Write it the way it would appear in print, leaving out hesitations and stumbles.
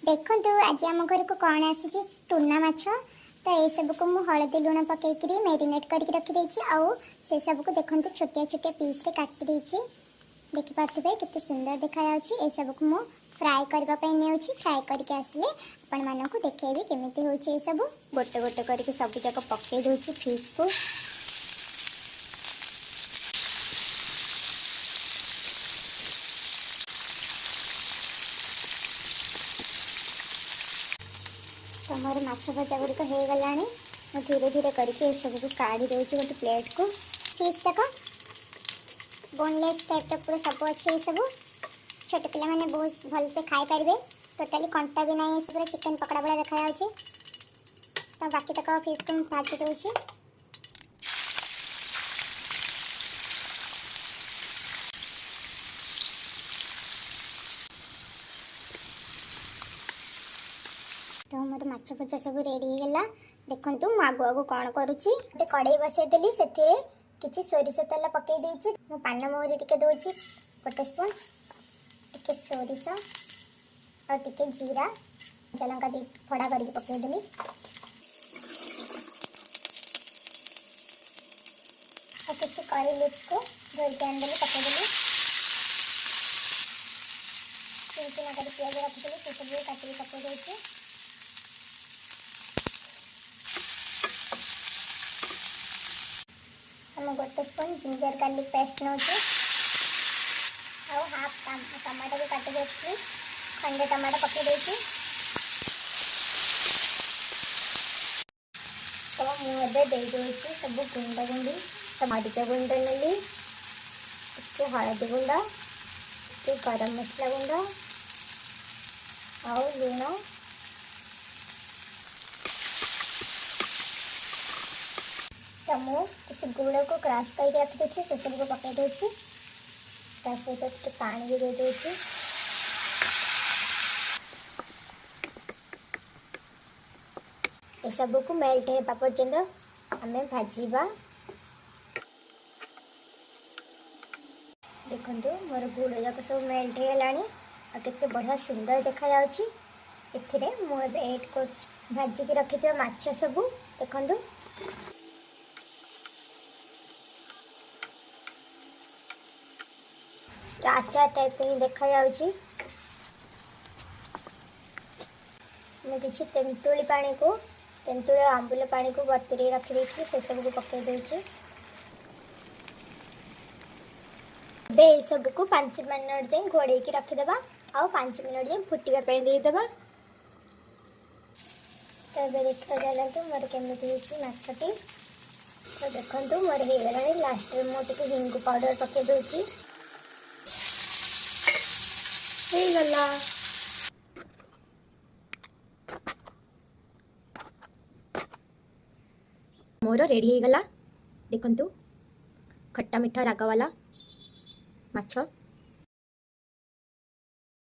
देखु आज आम घर को कौन आसी टूना माछ। तो ये सब को मुझे हलदी लुण पकईक मेरीनेट करके रखी आउ से सब को देखो छोटिया छोटिया पीस रे काटी देखिपे केते सुंदर देखा ये सब को मु फ्राए करने फ्राए करके आसिले आपण मानक देखेबी केमिति होची ये सब गोटे गोटे करके सब जाक पकई दूची फिश को। तो मोर माछ भजा गुड़िक हो गला धीरे धीरे करके सब को काढ़ी दूसरी गोटे प्लेट को। फिश जाक बोनलेस टाइप पूरा सब अच्छे ये सब छोटे पिला मैंने बहुत भल से खाई पारे टोटाली कंटा भी ना सब चिकेन पकड़ा भाया देखा तो बाकी तक फिश को भाजी दूसरी। तो मोर माछ भजा सब रेडी हो गला। देखु मु आगु आगु कौन करुच्ची गोटे कड़े बसईदेली से किसी सोरिष तेल पकई देछि मु पान मोहरी टिके दोछि गोटे स्पून टिके सोरिष और टिके जीरा लंका दी फड़ा करके पकईदेली और किसी करी लिप्स को धोई आनदेली पकईदेली चुन चुना कर प्याज रखिदेली से सब काटिक पकई देछि। हम गोटे स्पून जिंजर गार्लिक पेस्ट नौ हाफ टमाटो भी काटिक रखी खंडे टमाटो पकई देछि। तो मुझे दे दूसरी सब गुंड गुंडी मरीच गुंड नेली टे हलदी गुंड टे गरम मसला गुंड आउ लुण तो मुझे गुड़ को क्रश करके रखी देती से सब को पकई दूसरी सहित पानी भी दे दूसरी। ये सब को मेल्ट होगा पर्यंत आम भाजवा। देखु मोर गुड़ जाक सब मेल्ट हो गला केते बढ़िया सुंदर देखा मुझे ऐड कर भाजिक रखि माछ सब देखु आचार टाइप ही देखा किसी तेंतुली पानी को तेंतुली आंबुल पानी को बतुरी रखी से सब को पकई दूसरी। बे सब को 5 मिनट जाए घोड़े की रखीदेवा आउ 5 मिनट जाए फुटापी देदेबा। तो ये देखा चलते मोर केमी माछटी तो देखो मोर हो गला लास्ट में मुझे हिंगू पाउडर पकई दूसरी गला। मोर रेडी हो गला देखु खट्टा मिठा राग वाला माछ।